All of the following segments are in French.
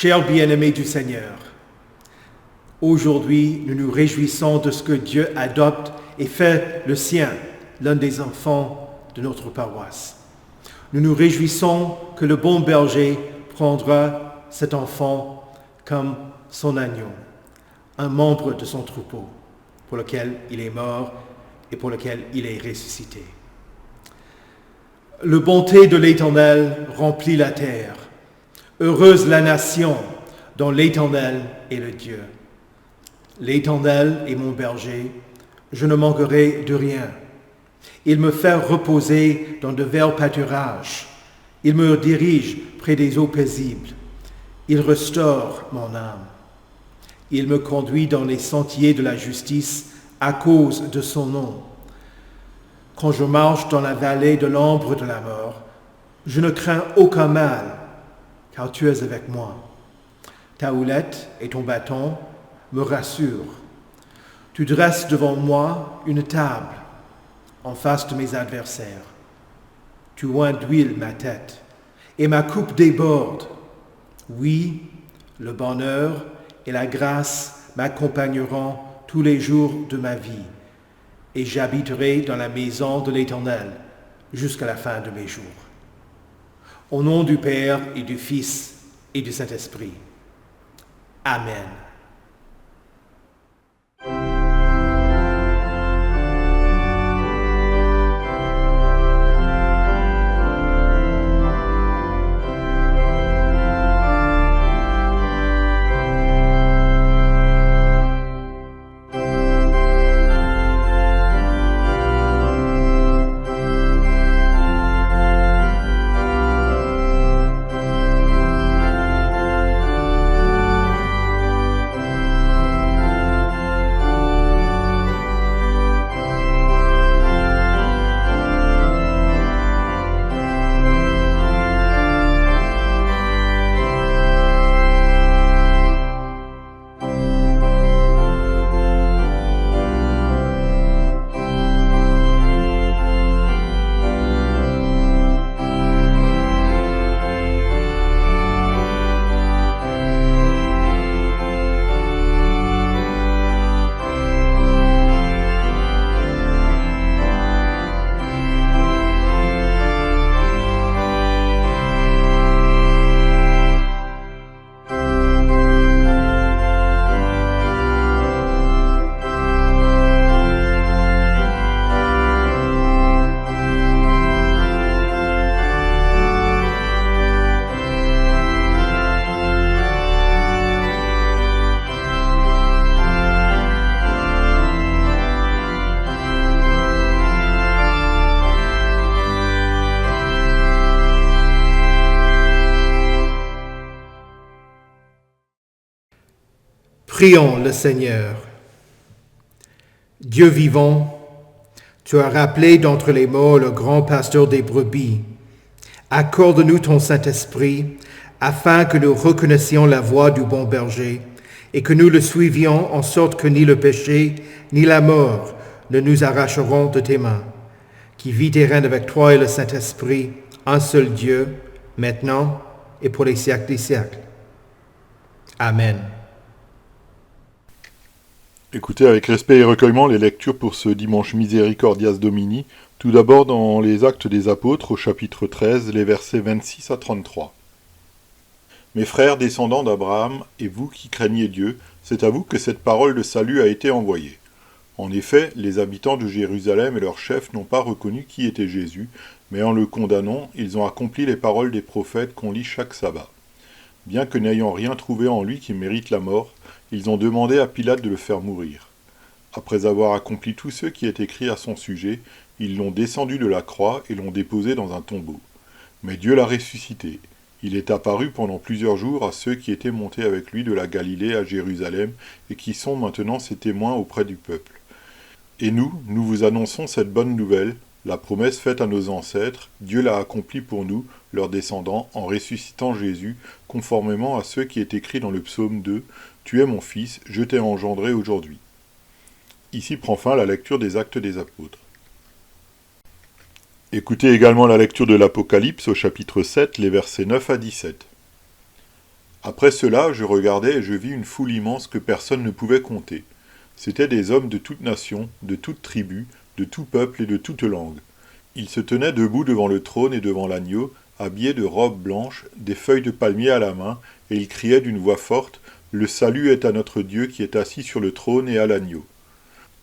Chers bien-aimés du Seigneur, aujourd'hui, nous nous réjouissons de ce que Dieu adopte et fait le sien, l'un des enfants de notre paroisse. Nous nous réjouissons que le bon berger prendra cet enfant comme son agneau, un membre de son troupeau, pour lequel il est mort et pour lequel il est ressuscité. La bonté de l'Éternel remplit la terre. Heureuse la nation dont l'Éternel est le Dieu. L'Éternel est mon berger, je ne manquerai de rien. Il me fait reposer dans de verts pâturages. Il me dirige près des eaux paisibles. Il restaure mon âme. Il me conduit dans les sentiers de la justice à cause de son nom. Quand je marche dans la vallée de l'ombre de la mort, je ne crains aucun mal, car tu es avec moi. Ta houlette et ton bâton me rassurent. Tu dresses devant moi une table en face de mes adversaires. Tu oins d'huile ma tête et ma coupe déborde. Oui, le bonheur et la grâce m'accompagneront tous les jours de ma vie, et j'habiterai dans la maison de l'Éternel jusqu'à la fin de mes jours. Au nom du Père et du Fils et du Saint-Esprit. Amen. Prions le Seigneur. Dieu vivant, tu as rappelé d'entre les morts le grand pasteur des brebis. Accorde-nous ton Saint-Esprit, afin que nous reconnaissions la voix du bon berger et que nous le suivions en sorte que ni le péché ni la mort ne nous arracheront de tes mains, qui vis et règne avec toi et le Saint-Esprit, un seul Dieu, maintenant et pour les siècles des siècles. Amen. Écoutez avec respect et recueillement les lectures pour ce dimanche Misericordias Domini, tout d'abord dans les Actes des Apôtres au chapitre 13, les versets 26 à 33. Mes frères descendants d'Abraham, et vous qui craignez Dieu, c'est à vous que cette parole de salut a été envoyée. En effet, les habitants de Jérusalem et leurs chefs n'ont pas reconnu qui était Jésus, mais en le condamnant, ils ont accompli les paroles des prophètes qu'on lit chaque sabbat. Bien que n'ayant rien trouvé en lui qui mérite la mort, ils ont demandé à Pilate de le faire mourir. Après avoir accompli tout ce qui est écrit à son sujet, ils l'ont descendu de la croix et l'ont déposé dans un tombeau. Mais Dieu l'a ressuscité. Il est apparu pendant plusieurs jours à ceux qui étaient montés avec lui de la Galilée à Jérusalem et qui sont maintenant ses témoins auprès du peuple. Et nous vous annonçons cette bonne nouvelle, la promesse faite à nos ancêtres, Dieu l'a accomplie pour nous, leurs descendants, en ressuscitant Jésus, conformément à ce qui est écrit dans le psaume 2, « Tu es mon fils, je t'ai engendré aujourd'hui ». Ici prend fin la lecture des Actes des Apôtres. Écoutez également la lecture de l'Apocalypse au chapitre 7, les versets 9 à 17. Après cela, je regardai et je vis une foule immense que personne ne pouvait compter. C'étaient des hommes de toute nation, de toute tribu, de tout peuple et de toute langue. Ils se tenaient debout devant le trône et devant l'agneau, habillés de robes blanches, des feuilles de palmier à la main, et ils criaient d'une voix forte, « Le salut est à notre Dieu qui est assis sur le trône et à l'agneau. »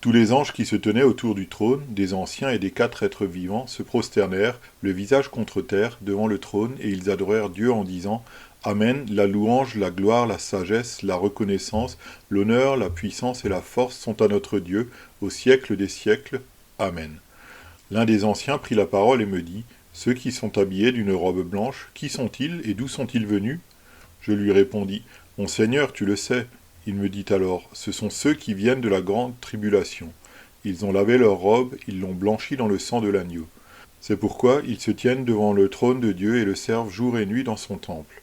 Tous les anges qui se tenaient autour du trône, des anciens et des 4 êtres vivants, se prosternèrent, le visage contre terre, devant le trône, et ils adorèrent Dieu en disant « Amen, la louange, la gloire, la sagesse, la reconnaissance, l'honneur, la puissance et la force sont à notre Dieu, au siècle des siècles. Amen. » L'un des anciens prit la parole et me dit « Ceux qui sont habillés d'une robe blanche, qui sont-ils et d'où sont-ils venus ?» Je lui répondis « Mon Seigneur, tu le sais. » Il me dit alors « Ce sont ceux qui viennent de la grande tribulation. Ils ont lavé leurs robes, ils l'ont blanchi dans le sang de l'agneau. C'est pourquoi ils se tiennent devant le trône de Dieu et le servent jour et nuit dans son temple.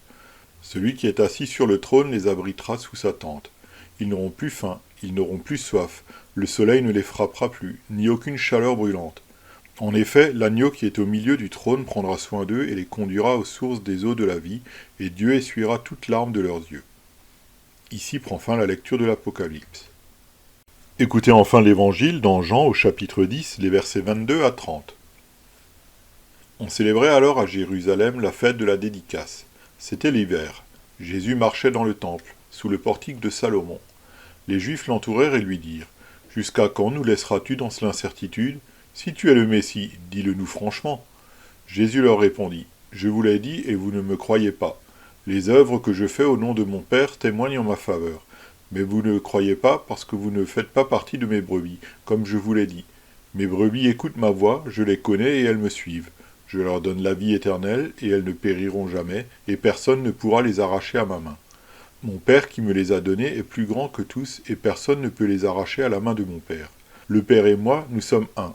Celui qui est assis sur le trône les abritera sous sa tente. Ils n'auront plus faim, ils n'auront plus soif, le soleil ne les frappera plus, ni aucune chaleur brûlante. En effet, l'agneau qui est au milieu du trône prendra soin d'eux et les conduira aux sources des eaux de la vie, et Dieu essuiera toute larme de leurs yeux. » Ici prend fin la lecture de l'Apocalypse. Écoutez enfin l'Évangile dans Jean au chapitre 10, les versets 22 à 30. On célébrait alors à Jérusalem la fête de la dédicace. C'était l'hiver. Jésus marchait dans le temple, sous le portique de Salomon. Les Juifs l'entourèrent et lui dirent « Jusqu'à quand nous laisseras-tu dans l'incertitude ? Si tu es le Messie, dis-le-nous franchement. » Jésus leur répondit « Je vous l'ai dit et vous ne me croyez pas. Les œuvres que je fais au nom de mon Père témoignent en ma faveur. Mais vous ne croyez pas parce que vous ne faites pas partie de mes brebis, comme je vous l'ai dit. Mes brebis écoutent ma voix, je les connais et elles me suivent. Je leur donne la vie éternelle, et elles ne périront jamais, et personne ne pourra les arracher à ma main. Mon Père qui me les a donnés est plus grand que tous, et personne ne peut les arracher à la main de mon Père. Le Père et moi, nous sommes un. »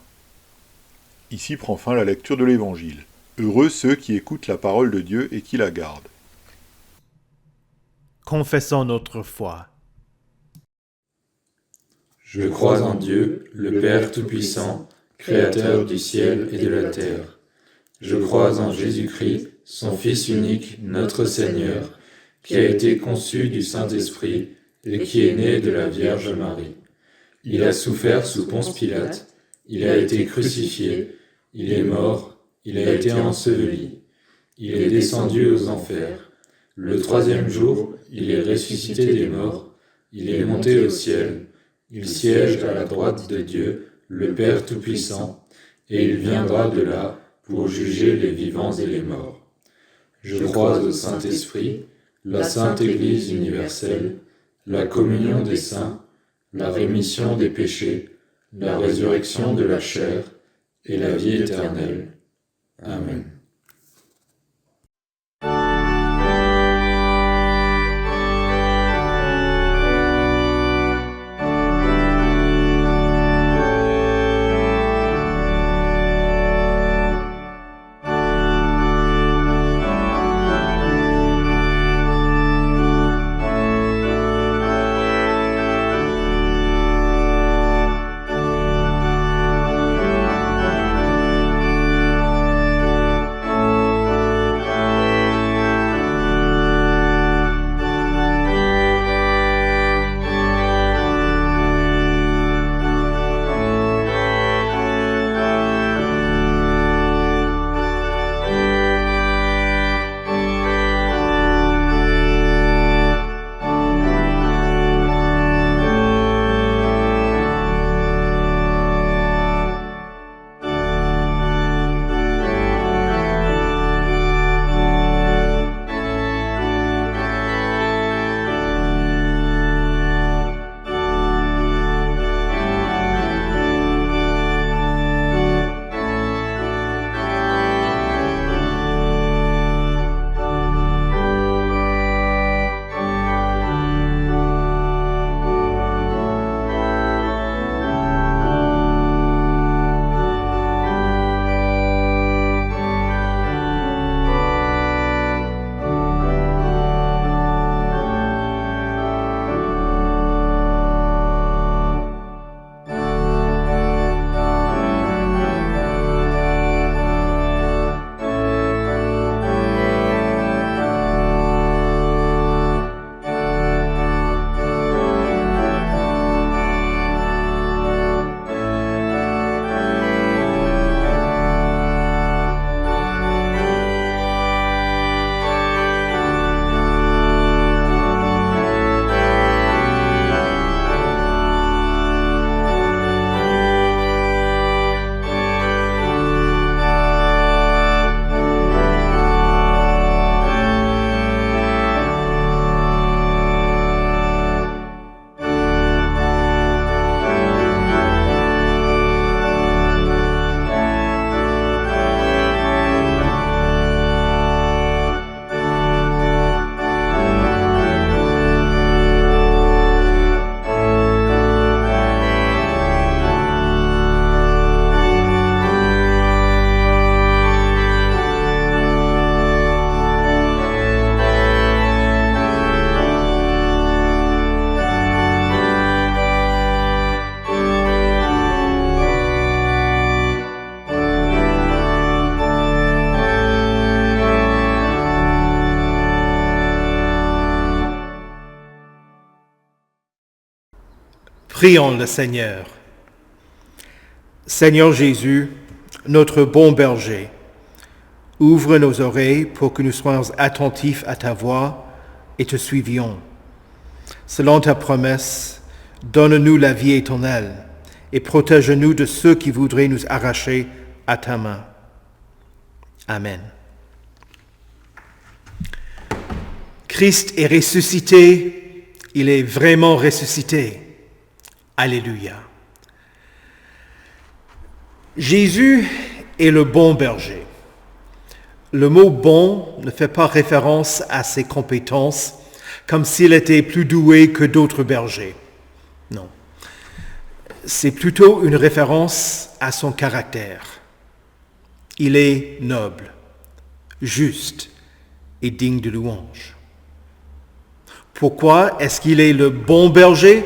Ici prend fin la lecture de l'Évangile. Heureux ceux qui écoutent la parole de Dieu et qui la gardent. Confessons notre foi. Je crois en Dieu, le Père Tout-Puissant, Créateur du ciel et de la terre. Je crois en Jésus-Christ, son Fils unique, notre Seigneur, qui a été conçu du Saint-Esprit et qui est né de la Vierge Marie. Il a souffert sous Ponce Pilate, il a été crucifié, il est mort, il a été enseveli, il est descendu aux enfers. Le 3e jour, il est ressuscité des morts, il est monté au ciel, il siège à la droite de Dieu, le Père Tout-Puissant, et il viendra de là pour juger les vivants et les morts. Je crois au Saint-Esprit, la Sainte Église universelle, la communion des saints, la rémission des péchés, la résurrection de la chair et la vie éternelle. Amen. Prions le Seigneur. Seigneur Jésus, notre bon berger, ouvre nos oreilles pour que nous soyons attentifs à ta voix et te suivions. Selon ta promesse, donne-nous la vie éternelle et protège-nous de ceux qui voudraient nous arracher à ta main. Amen. Christ est ressuscité, il est vraiment ressuscité. Alléluia. Jésus est le bon berger. Le mot « bon » ne fait pas référence à ses compétences, comme s'il était plus doué que d'autres bergers. Non. C'est plutôt une référence à son caractère. Il est noble, juste et digne de louange. Pourquoi est-ce qu'il est le bon berger?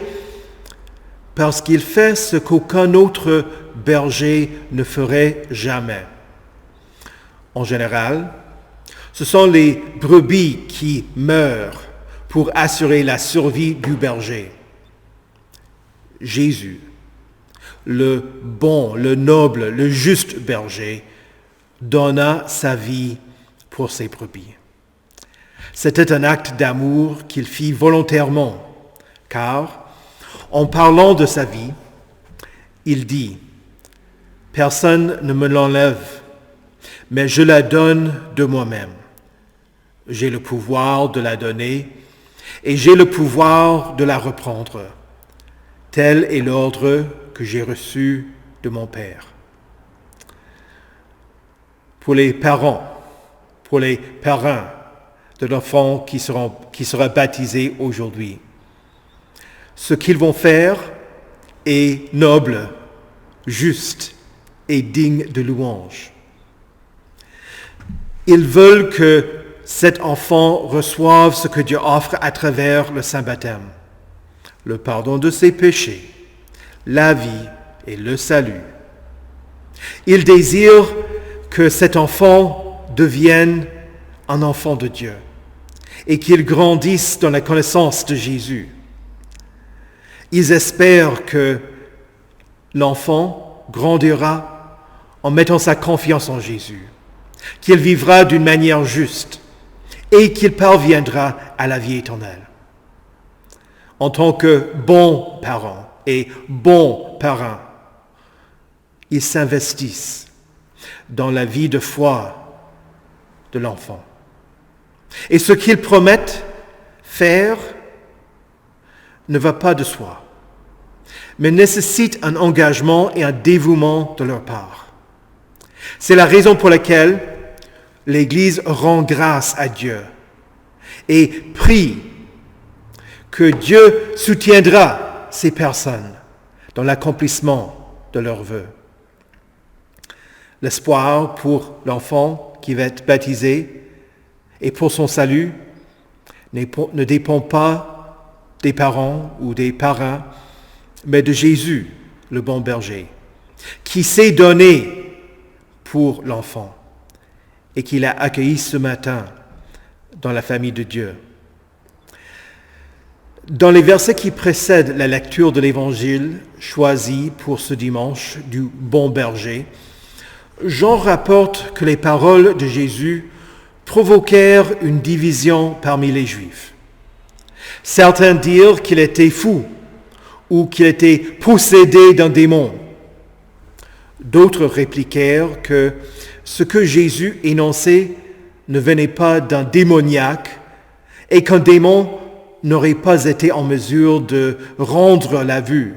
Parce qu'il fait ce qu'aucun autre berger ne ferait jamais. En général, ce sont les brebis qui meurent pour assurer la survie du berger. Jésus, le bon, le noble, le juste berger, donna sa vie pour ses brebis. C'était un acte d'amour qu'il fit volontairement, car en parlant de sa vie, il dit « Personne ne me l'enlève, mais je la donne de moi-même. J'ai le pouvoir de la donner et j'ai le pouvoir de la reprendre. Tel est l'ordre que j'ai reçu de mon Père. » Pour les parents, pour les parrains de l'enfant qui sera baptisé aujourd'hui, ce qu'ils vont faire est noble, juste et digne de louange. Ils veulent que cet enfant reçoive ce que Dieu offre à travers le saint baptême, le pardon de ses péchés, la vie et le salut. Ils désirent que cet enfant devienne un enfant de Dieu et qu'il grandisse dans la connaissance de Jésus. Ils espèrent que l'enfant grandira en mettant sa confiance en Jésus, qu'il vivra d'une manière juste et qu'il parviendra à la vie éternelle. En tant que bons parents et bons parrains, ils s'investissent dans la vie de foi de l'enfant. Et ce qu'ils promettent faire ne va pas de soi, mais nécessite un engagement et un dévouement de leur part. C'est la raison pour laquelle l'Église rend grâce à Dieu et prie que Dieu soutiendra ces personnes dans l'accomplissement de leurs vœux. L'espoir pour l'enfant qui va être baptisé et pour son salut ne dépend pas des parents ou des parrains, mais de Jésus, le bon berger, qui s'est donné pour l'enfant et qui l'a accueilli ce matin dans la famille de Dieu. Dans les versets qui précèdent la lecture de l'Évangile choisi pour ce dimanche du bon berger, Jean rapporte que les paroles de Jésus provoquèrent une division parmi les Juifs. Certains dirent qu'il était fou ou qu'il était possédé d'un démon. D'autres répliquèrent que ce que Jésus énonçait ne venait pas d'un démoniaque et qu'un démon n'aurait pas été en mesure de rendre la vue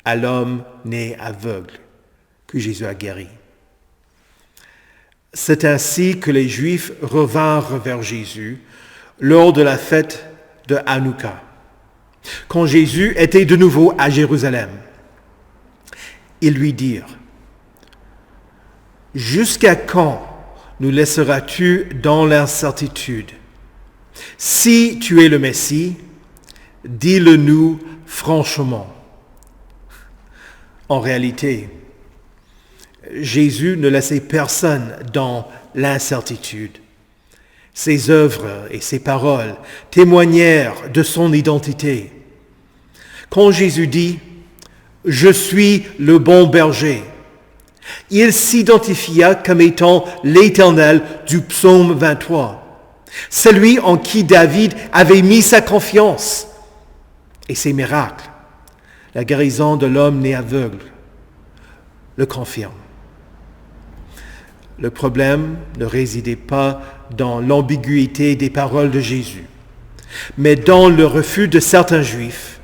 à l'homme né aveugle que Jésus a guéri. C'est ainsi que les Juifs revinrent vers Jésus lors de la fête de Hanouka, quand Jésus était de nouveau à Jérusalem. Ils lui dirent « Jusqu'à quand nous laisseras-tu dans l'incertitude? Si tu es le Messie, dis-le-nous franchement. » En réalité, Jésus ne laissait personne dans l'incertitude. Ses œuvres et ses paroles témoignèrent de son identité. Quand Jésus dit Je suis le bon berger. Il s'identifia comme étant l'Éternel du psaume 23, celui en qui David avait mis sa confiance. Et ses miracles, la guérison de l'homme né aveugle, le confirment. Le problème ne résidait pas dans l'ambiguïté des paroles de Jésus, mais dans le refus de certains Juifs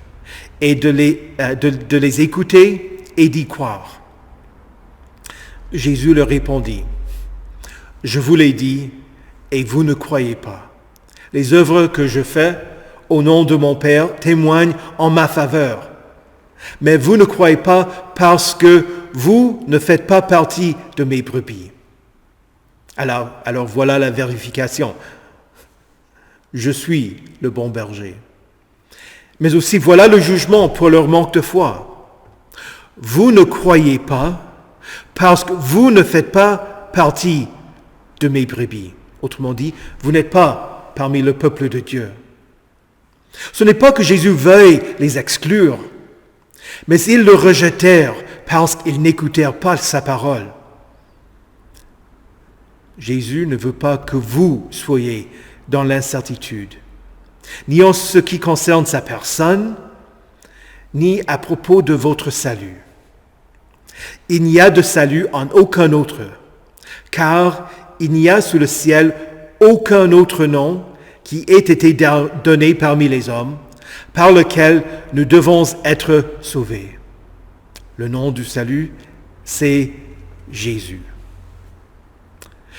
et de les écouter et d'y croire. Jésus leur répondit, « Je vous l'ai dit, et vous ne croyez pas. Les œuvres que je fais au nom de mon Père témoignent en ma faveur. Mais vous ne croyez pas parce que vous ne faites pas partie de mes brebis. » Alors voilà la vérification. Je suis le bon berger. Mais aussi voilà le jugement pour leur manque de foi. Vous ne croyez pas parce que vous ne faites pas partie de mes brebis. Autrement dit, vous n'êtes pas parmi le peuple de Dieu. Ce n'est pas que Jésus veuille les exclure, mais ils le rejetèrent parce qu'ils n'écoutèrent pas sa parole. Jésus ne veut pas que vous soyez dans l'incertitude, ni en ce qui concerne sa personne, ni à propos de votre salut. Il n'y a de salut en aucun autre, car il n'y a sous le ciel aucun autre nom qui ait été donné parmi les hommes, par lequel nous devons être sauvés. Le nom du salut, c'est Jésus.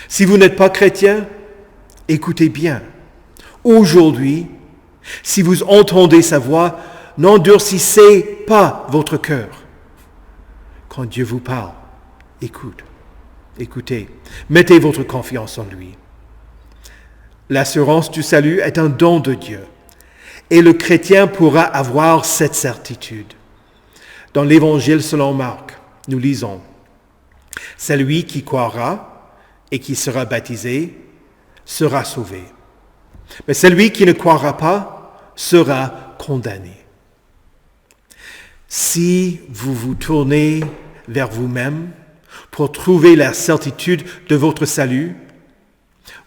Si vous n'êtes pas chrétien, écoutez bien. Aujourd'hui, si vous entendez sa voix, n'endurcissez pas votre cœur. Quand Dieu vous parle, écoutez, mettez votre confiance en lui. L'assurance du salut est un don de Dieu, et le chrétien pourra avoir cette certitude. Dans l'Évangile selon Marc, nous lisons, « Celui qui croira et qui sera baptisé sera sauvé. Mais celui qui ne croira pas sera condamné. » Si vous vous tournez vers vous-même pour trouver la certitude de votre salut,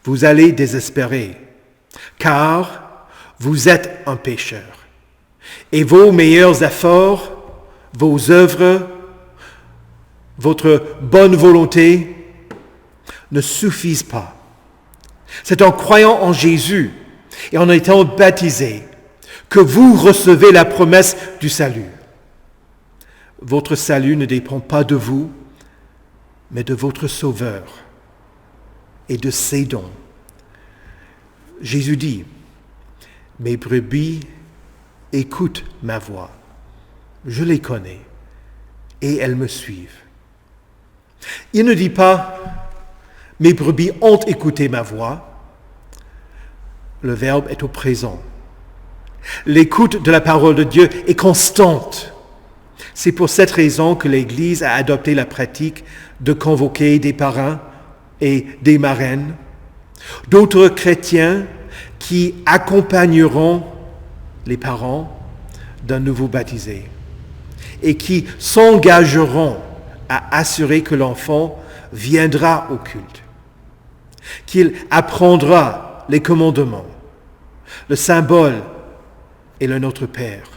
vous allez désespérer, car vous êtes un pécheur. Et vos meilleurs efforts, vos œuvres, votre bonne volonté ne suffisent pas. C'est en croyant en Jésus et en étant baptisé que vous recevez la promesse du salut. Votre salut ne dépend pas de vous, mais de votre Sauveur et de ses dons. Jésus dit, « Mes brebis écoutent ma voix. Je les connais et elles me suivent. » Il ne dit pas, « Mes brebis ont écouté ma voix. » Le verbe est au présent. L'écoute de la parole de Dieu est constante. C'est pour cette raison que l'Église a adopté la pratique de convoquer des parrains et des marraines, d'autres chrétiens qui accompagneront les parents d'un nouveau baptisé et qui s'engageront à assurer que l'enfant viendra au culte, qu'il apprendra les commandements, le symbole et le Notre Père,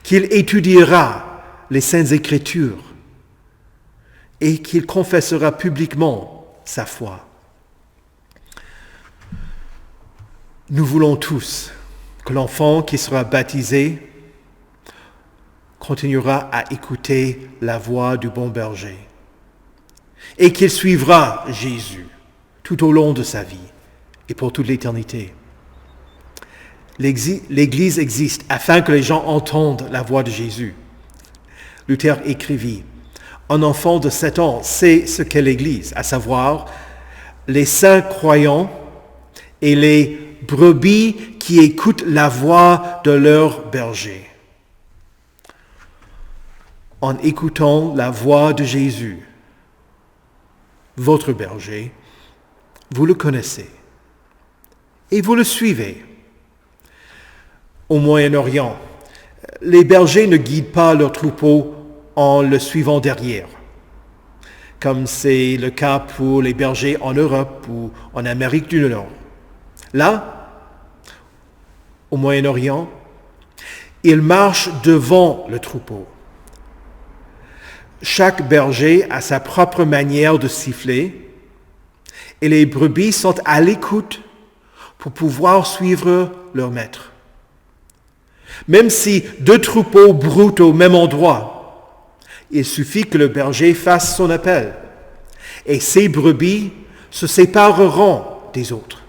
qu'il étudiera les Saintes Écritures et qu'il confessera publiquement sa foi. Nous voulons tous que l'enfant qui sera baptisé continuera à écouter la voix du bon berger et qu'il suivra Jésus tout au long de sa vie et pour toute l'éternité. L'Église existe afin que les gens entendent la voix de Jésus. Luther écrivit, « Un enfant de 7 ans sait ce qu'est l'Église, à savoir les saints croyants et les brebis qui écoutent la voix de leur berger. » En écoutant la voix de Jésus, votre berger, vous le connaissez et vous le suivez. Au Moyen-Orient, Les bergers ne guident pas leur troupeau en le suivant derrière, comme c'est le cas pour les bergers en Europe ou en Amérique du Nord. Là, au Moyen-Orient, ils marchent devant le troupeau. Chaque berger a sa propre manière de siffler et les brebis sont à l'écoute pour pouvoir suivre leur maître. Même si deux troupeaux broutent au même endroit, il suffit que le berger fasse son appel et ces brebis se sépareront des autres.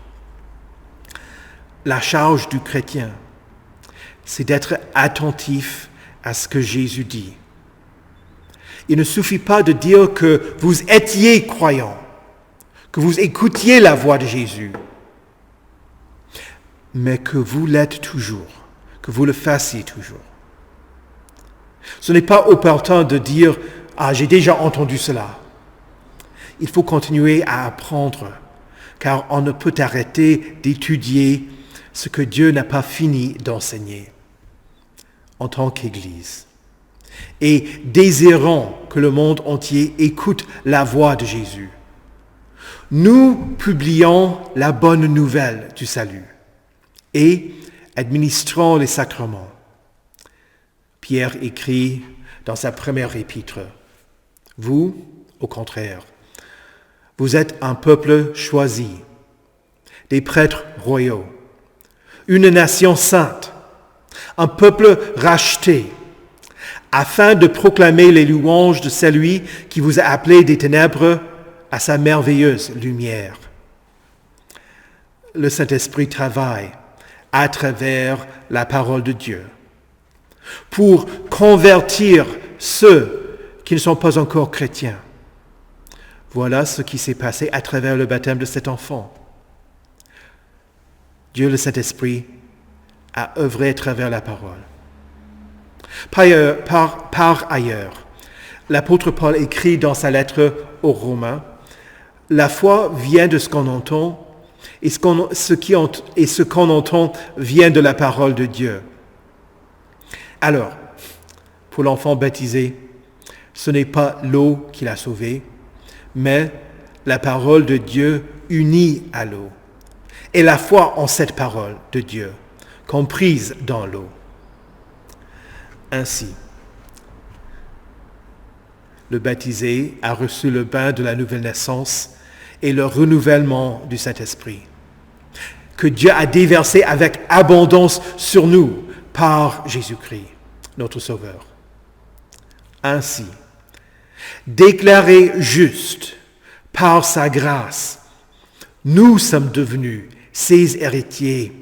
La charge du chrétien, c'est d'être attentif à ce que Jésus dit. Il ne suffit pas de dire que vous étiez croyant, que vous écoutiez la voix de Jésus, mais que vous l'êtes toujours, que vous le fassiez toujours. Ce n'est pas opportun de dire « Ah, j'ai déjà entendu cela ». Il faut continuer à apprendre, car on ne peut arrêter d'étudier ce que Dieu n'a pas fini d'enseigner en tant qu'Église. Et désirant que le monde entier écoute la voix de Jésus, nous publions la bonne nouvelle du salut et administrons les sacrements. Pierre écrit dans sa première épître, « Vous, au contraire, vous êtes un peuple choisi, des prêtres royaux, une nation sainte, un peuple racheté, afin de proclamer les louanges de celui qui vous a appelé des ténèbres à sa merveilleuse lumière. » Le Saint-Esprit travaille à travers la parole de Dieu pour convertir ceux qui ne sont pas encore chrétiens. Voilà ce qui s'est passé à travers le baptême de cet enfant. Dieu, le Saint-Esprit, a œuvré à travers la parole. Par ailleurs, l'apôtre Paul écrit dans sa lettre aux Romains, « La foi vient de ce qu'on entend, et ce qu'on entend vient de la parole de Dieu. » Alors, pour l'enfant baptisé, ce n'est pas l'eau qui l'a sauvé, mais la parole de Dieu unie à l'eau, et la foi en cette parole de Dieu, comprise dans l'eau. Ainsi, le baptisé a reçu le bain de la nouvelle naissance et le renouvellement du Saint-Esprit, que Dieu a déversé avec abondance sur nous par Jésus-Christ, notre Sauveur. Ainsi, déclarés justes par sa grâce, nous sommes devenus ses héritiers,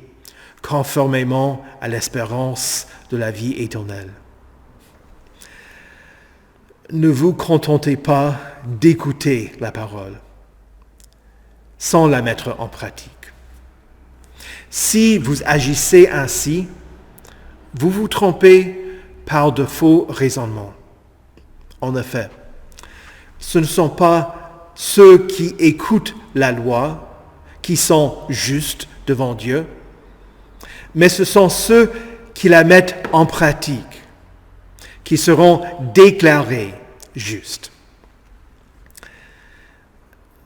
conformément à l'espérance de la vie éternelle. Ne vous contentez pas d'écouter la parole sans la mettre en pratique. Si vous agissez ainsi, vous vous trompez par de faux raisonnements. En effet, ce ne sont pas ceux qui écoutent la loi qui sont justes devant Dieu, mais ce sont ceux qui la mettent en pratique, qui seront déclarés justes.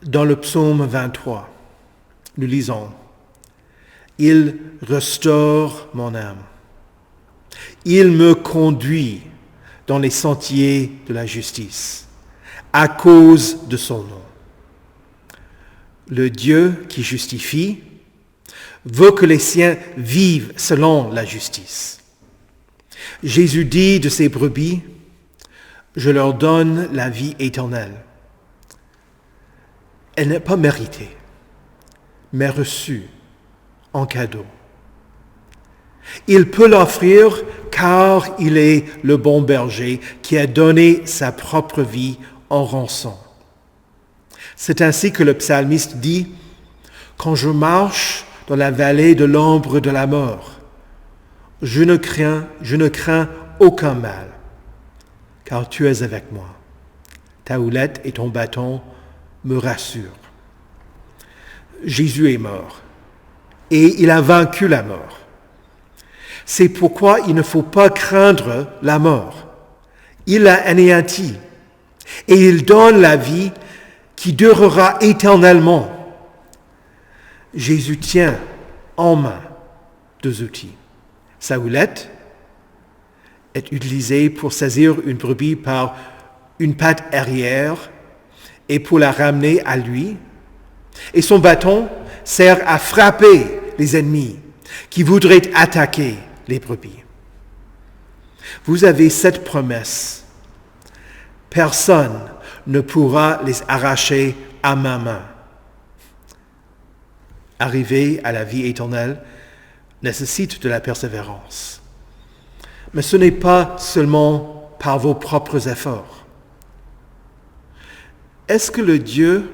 Dans le psaume 23, nous lisons « Il restaure mon âme. Il me conduit dans les sentiers de la justice, à cause de son nom. Le Dieu qui justifie veut que les siens vivent selon la justice. Jésus dit de ses brebis, « Je leur donne la vie éternelle. » Elle n'est pas méritée, mais reçue en cadeau. Il peut l'offrir car il est le bon berger qui a donné sa propre vie en rançon. C'est ainsi que le psalmiste dit, « Quand je marche dans la vallée de l'ombre de la mort, je ne crains aucun mal, car tu es avec moi. Ta houlette et ton bâton me rassurent. » Jésus est mort et il a vaincu la mort. C'est pourquoi il ne faut pas craindre la mort. Il l'a anéanti et il donne la vie qui durera éternellement. Jésus tient en main deux outils. Sa houlette est utilisée pour saisir une brebis par une patte arrière et pour la ramener à lui. Et son bâton sert à frapper les ennemis qui voudraient attaquer les brebis. Vous avez cette promesse. Personne ne pourra les arracher à ma main. Arriver à la vie éternelle nécessite de la persévérance. Mais ce n'est pas seulement par vos propres efforts. Est-ce que le Dieu,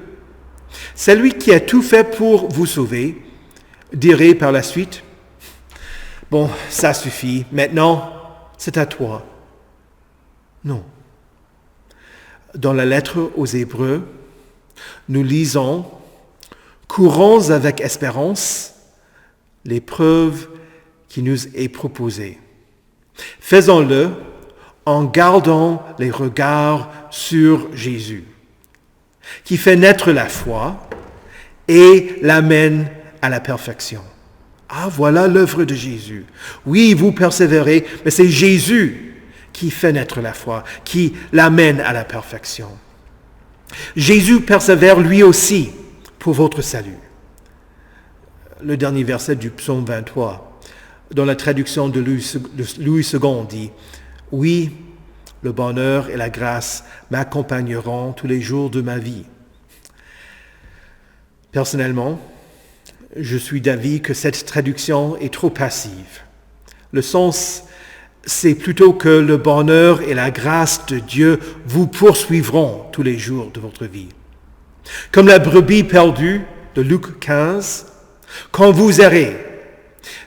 celui qui a tout fait pour vous sauver, dirait par la suite, « Bon, ça suffit, maintenant, c'est à toi. » Non. Dans la lettre aux Hébreux, nous lisons « Courons avec espérance l'épreuve qui nous est proposée. Faisons-le en gardant les regards sur Jésus, qui fait naître la foi et l'amène à la perfection. » Ah, voilà l'œuvre de Jésus. Oui, vous persévérez, mais c'est Jésus qui fait naître la foi, qui l'amène à la perfection. Jésus persévère lui aussi pour votre salut. Le dernier verset du psaume 23, dans la traduction de Louis II, dit « Oui, le bonheur et la grâce m'accompagneront tous les jours de ma vie. » Personnellement, je suis d'avis que cette traduction est trop passive. Le sens, c'est plutôt que le bonheur et la grâce de Dieu vous poursuivront tous les jours de votre vie. Comme la brebis perdue de Luc 15, quand vous errez,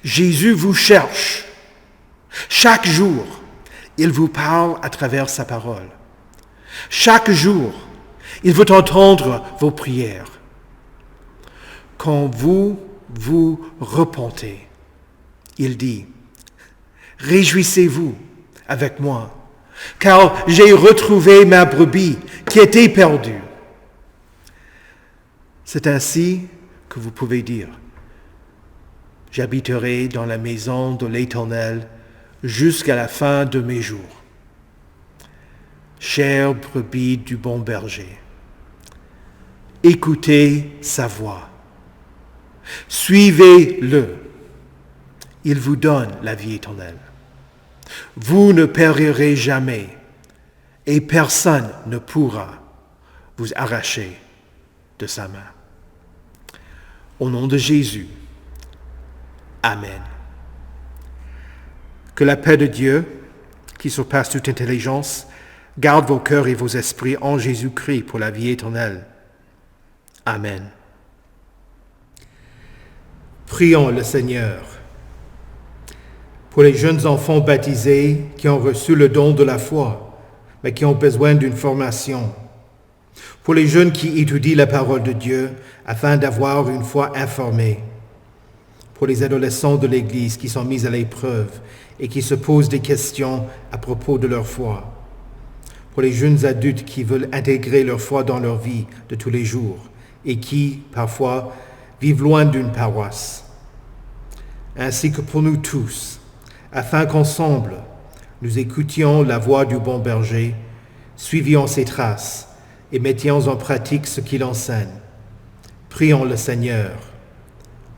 Jésus vous cherche. Chaque jour, il vous parle à travers sa parole. Chaque jour, il veut entendre vos prières. Quand vous vous repentez, il dit, « Réjouissez-vous avec moi, car j'ai retrouvé ma brebis qui était perdue. » C'est ainsi que vous pouvez dire, « J'habiterai dans la maison de l'Éternel jusqu'à la fin de mes jours. » Chère brebis du bon berger, écoutez sa voix. Suivez-le. Il vous donne la vie éternelle. Vous ne périrez jamais et personne ne pourra vous arracher de sa main. Au nom de Jésus, Amen. Que la paix de Dieu, qui surpasse toute intelligence, garde vos cœurs et vos esprits en Jésus-Christ pour la vie éternelle. Amen. Prions le Seigneur. Pour les jeunes enfants baptisés qui ont reçu le don de la foi, mais qui ont besoin d'une formation. Pour les jeunes qui étudient la parole de Dieu afin d'avoir une foi informée. Pour les adolescents de l'Église qui sont mis à l'épreuve et qui se posent des questions à propos de leur foi. Pour les jeunes adultes qui veulent intégrer leur foi dans leur vie de tous les jours et qui, parfois, vivent loin d'une paroisse. Ainsi que pour nous tous, afin qu'ensemble, nous écoutions la voix du bon berger, suivions ses traces et mettions en pratique ce qu'il enseigne. Prions le Seigneur.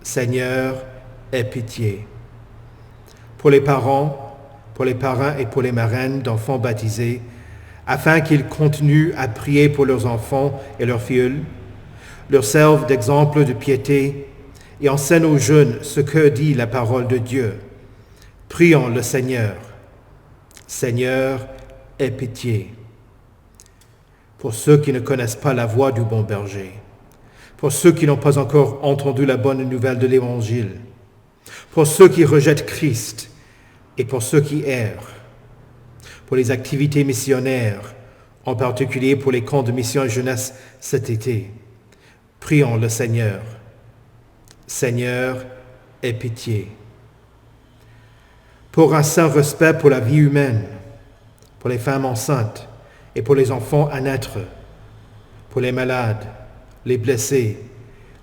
Seigneur, aie pitié. Pour les parents, pour les parrains et pour les marraines d'enfants baptisés, afin qu'ils continuent à prier pour leurs enfants et leurs filleuls, leur servent d'exemple de piété et enseignent aux jeunes ce que dit la parole de Dieu. Prions le Seigneur. Seigneur, aie pitié. Pour ceux qui ne connaissent pas la voix du bon berger, pour ceux qui n'ont pas encore entendu la bonne nouvelle de l'Évangile, pour ceux qui rejettent Christ et pour ceux qui errent, pour les activités missionnaires, en particulier pour les camps de mission et jeunesse cet été. Prions le Seigneur. Seigneur, aie pitié. pour un saint respect pour la vie humaine, pour les femmes enceintes et pour les enfants à naître, pour les malades, les blessés,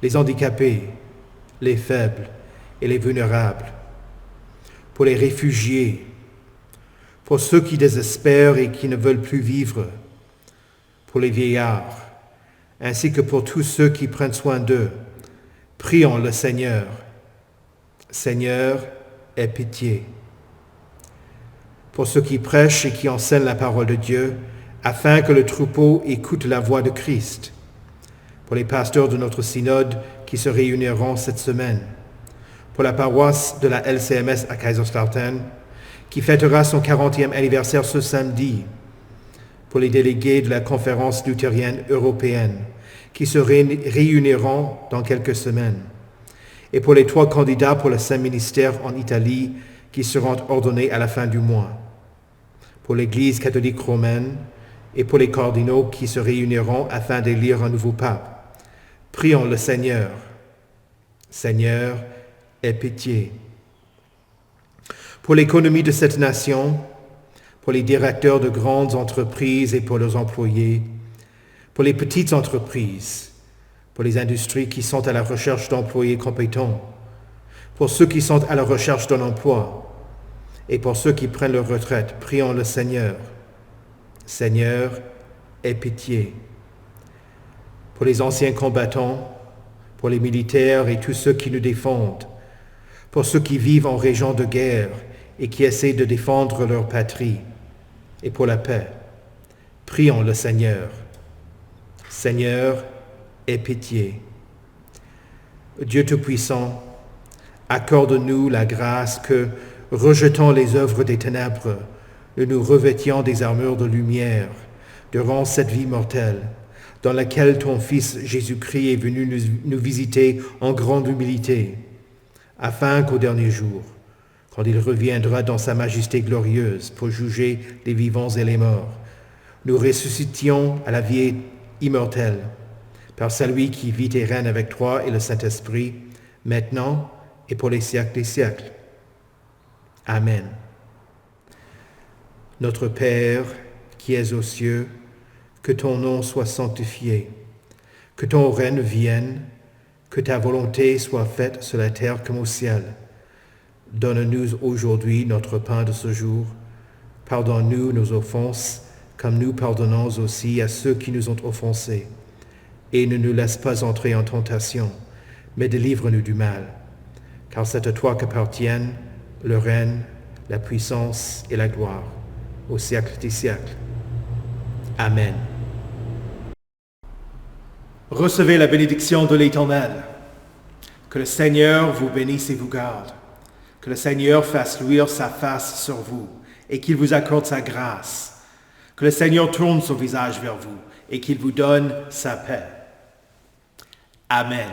les handicapés, les faibles et les vulnérables, pour les réfugiés, pour ceux qui désespèrent et qui ne veulent plus vivre, pour les vieillards, ainsi que pour tous ceux qui prennent soin d'eux. Prions le Seigneur. Seigneur, aie pitié. Pour ceux qui prêchent et qui enseignent la parole de Dieu, afin que le troupeau écoute la voix de Christ. Pour les pasteurs de notre synode qui se réuniront cette semaine. Pour la paroisse de la LCMS à Kaiserslautern, qui fêtera son 40e anniversaire ce samedi. Pour les délégués de la conférence luthérienne européenne, qui se réuniront dans quelques semaines. Et pour les 3 candidats pour le Saint-Ministère en Italie, qui seront ordonnés à la fin du mois. Pour l'Église catholique romaine et pour les cardinaux qui se réuniront afin d'élire un nouveau pape. Prions le Seigneur. Seigneur, aie pitié. Pour l'économie de cette nation, pour les directeurs de grandes entreprises et pour leurs employés, pour les petites entreprises, pour les industries qui sont à la recherche d'employés compétents, pour ceux qui sont à la recherche d'un emploi et pour ceux qui prennent leur retraite, prions le Seigneur. Seigneur, aie pitié. Pour les anciens combattants, pour les militaires et tous ceux qui nous défendent, pour ceux qui vivent en région de guerre et qui essaient de défendre leur patrie, et pour la paix, prions le Seigneur. Seigneur, aie pitié. Dieu Tout-Puissant, accorde-nous la grâce que, rejetant les œuvres des ténèbres, nous nous revêtions des armures de lumière durant cette vie mortelle, dans laquelle ton Fils Jésus-Christ est venu nous visiter en grande humilité, afin qu'au dernier jour, quand il reviendra dans sa majesté glorieuse pour juger les vivants et les morts, nous ressuscitions à la vie immortelle, par celui qui vit et règne avec toi et le Saint-Esprit, maintenant et pour les siècles des siècles. Amen. Notre Père, qui es aux cieux, que ton nom soit sanctifié, que ton règne vienne, que ta volonté soit faite sur la terre comme au ciel. Donne-nous aujourd'hui notre pain de ce jour. Pardonne-nous nos offenses, comme nous pardonnons aussi à ceux qui nous ont offensés. Et ne nous laisse pas entrer en tentation, mais délivre-nous du mal. Car c'est à toi qu'appartiennent le règne, la puissance et la gloire, au siècle des siècles. Amen. Recevez la bénédiction de l'Éternel. Que le Seigneur vous bénisse et vous garde. Que le Seigneur fasse luire sa face sur vous et qu'il vous accorde sa grâce. Que le Seigneur tourne son visage vers vous et qu'il vous donne sa paix. Amen.